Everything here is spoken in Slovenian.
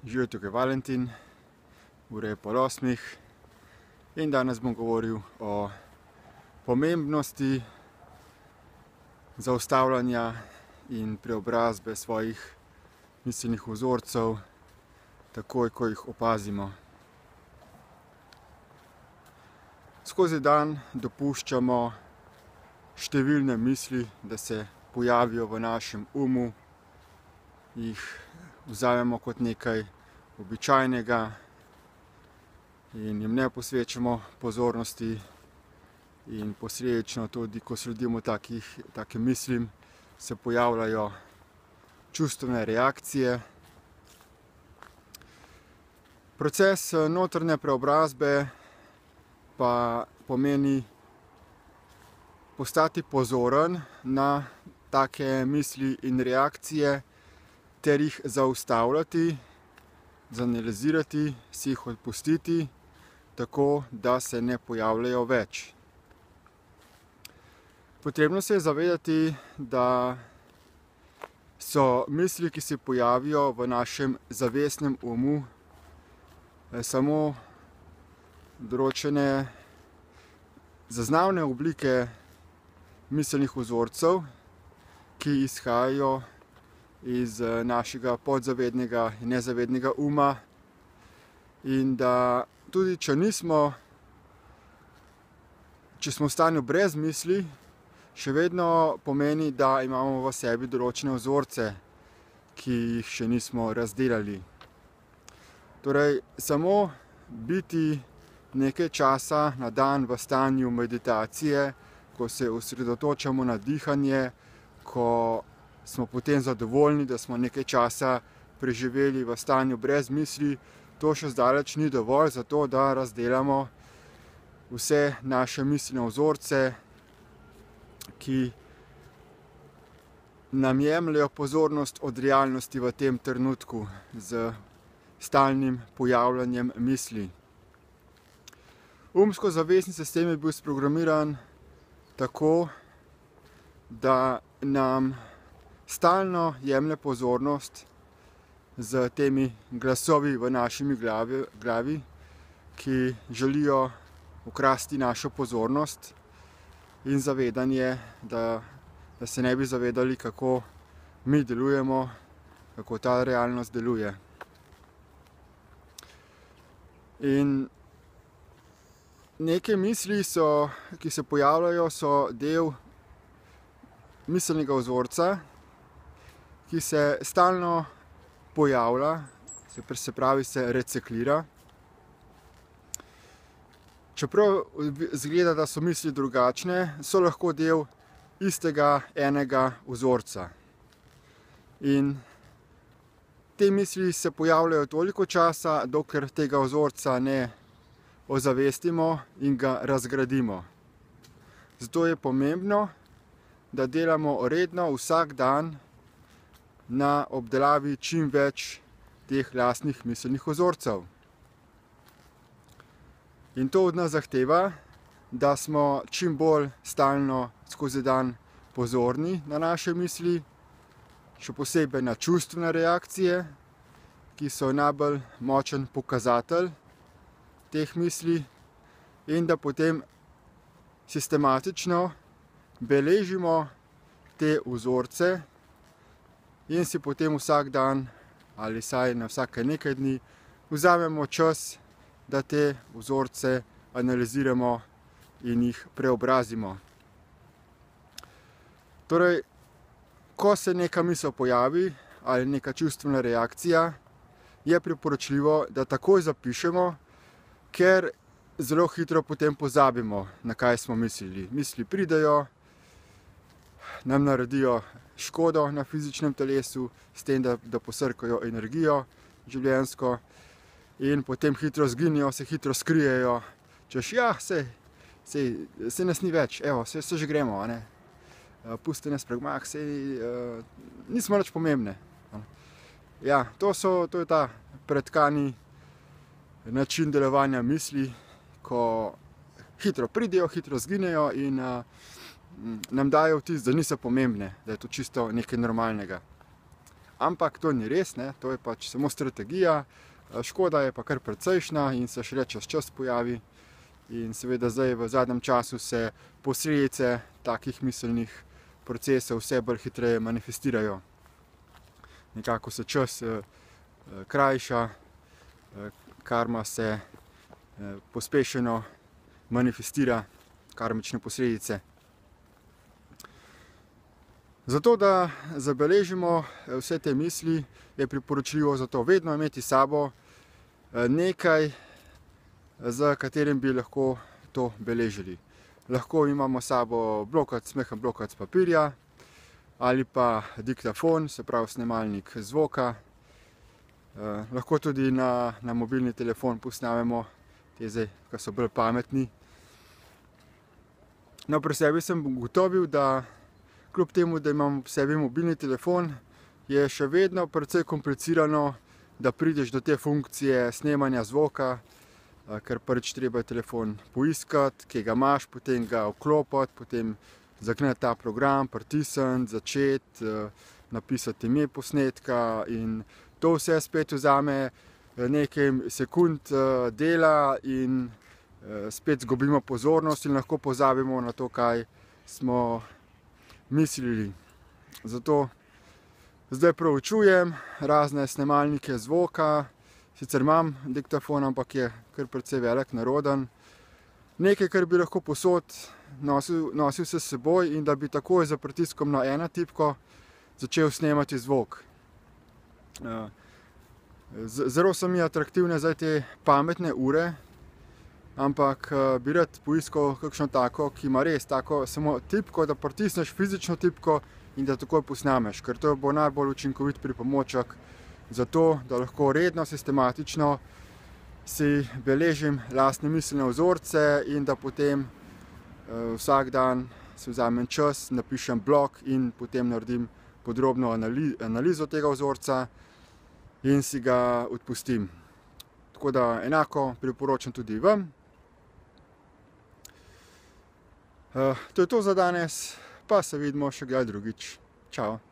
Živijo, tukaj Valentin, ura je pol 8 in danes bom govoril o pomembnosti zaustavljanja in preobrazbe svojih miselnih vzorcev takoj, ko jih opazimo. Skozi dan dopuščamo številne misli, da se pojavijo v našem umu, jih vzamemo kot nekaj običajnega in jim ne posvečamo pozornosti in posledično tudi, ko sledimo takim mislim, se pojavljajo čustvene reakcije. Proces notranje preobrazbe pa pomeni postati pozoren na take misli in reakcije ter jih zaustavljati, zanalizirati, si jih odpustiti, tako da se ne pojavljajo več. Potrebno se je zavedati, da so misli, ki se pojavijo v našem zavestnem umu, samo določene zaznavne oblike miselnih vzorcev, ki izhajajo iz našega podzavednega in nezavednega uma, in da tudi če smo v stanju brez misli, še vedno pomeni, da imamo v sebi določene vzorce, ki jih še nismo razdelali. Torej, samo biti nekaj časa na dan v stanju meditacije, ko se osredotočamo na dihanje, ko smo potem zadovoljni, da smo nekaj časa preživeli v stanju brez misli, to še zdaleč ni dovolj za to, da razdelamo vse naše miselne vzorce, ki nam jemljejo pozornost od realnosti v tem trenutku z stalnim pojavljanjem misli. Umsko-zavestni sistem je bil sprogramiran tako, da nam stalno jemlje pozornost z temi glasovi v naši glavi, ki želijo ukrasti našo pozornost in zavedanje, da se ne bi zavedali, kako mi delujemo, kako ta realnost deluje. In neke misli, ki se pojavljajo, so del miselnega vzorca, ki se stalno pojavlja, se pravi, se reciklira. Čeprav izgleda, da so misli drugačne, so lahko del istega enega vzorca. In te misli se pojavljajo toliko časa, dokler tega vzorca ne ozavestimo in ga razgradimo. Zato je pomembno, da delamo redno vsak dan na obdelavi čim več teh lastnih miselnih vzorcev. In to od nas zahteva, da smo čim bolj stalno skozi dan pozorni na naše misli, še posebej na čustvene reakcije, ki so najbolj močen pokazatelj teh misli, in da potem sistematično beležimo te vzorce in si potem vsak dan ali vsaj na vsake nekaj dni vzamemo čas, da te vzorce analiziramo in jih preobrazimo. Torej, ko se neka misel pojavi ali neka čustvena reakcija, je priporočljivo, da takoj zapišemo, ker zelo hitro potem pozabimo, na kaj smo mislili. Misli pridejo, nam naredijo škodo na fizičnem telesu, s tem, da posrkajo energijo življenjsko, in potem hitro zginejo, se hitro skrijejo, češ, ja, sej nas ni več, evo, se že gremo, a ne. Pusti nas pragmah, nismo nič pomembne. Ja, to je ta pretkani način delovanja misli, ko hitro pridejo, hitro zginejo in nam dajo vtis, da niso pomembne, da je to čisto nekaj normalnega. ampak to ni res, ne? To je pač samo strategija, škoda je pa kar precejšnja in se šele čez čas pojavi. In seveda zdaj v zadnjem času se posledice takih miselnih procesov vse bolj hitreje manifestirajo. Nekako se čas krajša, karma se pospešeno manifestira, karmične posledice. Zato, da zabeležimo vse te misli, je priporočljivo zato vedno imeti s sabo nekaj, z katerim bi lahko to beležili. Lahko imamo s sabo smehen blokac papirja ali pa diktafon, se pravi snemalnik zvoka. Lahko tudi na mobilni telefon posnamemo, te zdaj, ki so bolj pametni. No, pri sebi sem ugotovil, da kljub temu, da imam ob sebi mobilni telefon, je še vedno precej komplicirano, da prideš do te funkcije snemanja zvoka, ker prvič treba telefon poiskati, kje ga imaš, potem ga vklopiti, potem zagnati ta program, pritisniti, začeti, napisati ime posnetka in to vse spet vzame nekaj sekund dela in spet zgubimo pozornost in lahko pozabimo na to, kaj smo mislili. Zato zdaj proučujem razne snemalnike zvoka, sicer imam diktafon, ampak je kar precej velik, neroden. Nekaj, kar bi lahko povsod nosil se s seboj in da bi takoj za pritiskom na eno tipko začel snemati zvok. Zelo so mi atraktivne zdaj te pametne ure, ampak bi rad poiskal kakšno tako, ki ima res tako samo tipko, da pritisneš fizično tipko in da takoj posnameš, ker to bo najbolj učinkovit pripomoček za to, da lahko redno, sistematično si beležim lastne miselne vzorce in da potem vsak dan si vzamem čas, napišem blog in potem naredim podrobno analizo tega vzorca in si ga odpustim. Tako da enako priporočam tudi vam. To je to za danes, pa se vidimo še kdaj drugič. Čau!